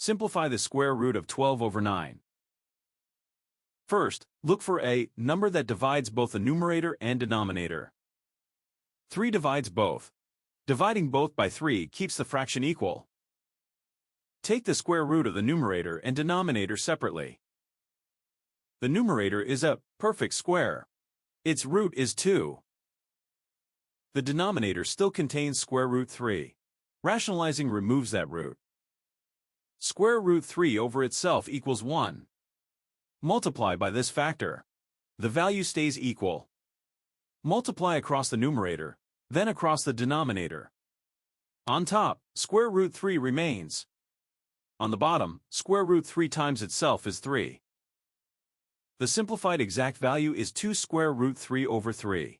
Simplify the square root of 12 over 9. First, look for a number that divides both the numerator and denominator. 3 divides both. Dividing both by 3 keeps the fraction equal. Take the square root of the numerator and denominator separately. The numerator is a perfect square. Its root is 2. The denominator still contains square root 3. Rationalizing removes that root. Square root 3 over itself equals 1. Multiply by this factor. The value stays equal. Multiply across the numerator, then across the denominator. On top, square root 3 remains. On the bottom, square root 3 times itself is 3. The simplified exact value is 2 square root 3 over 3.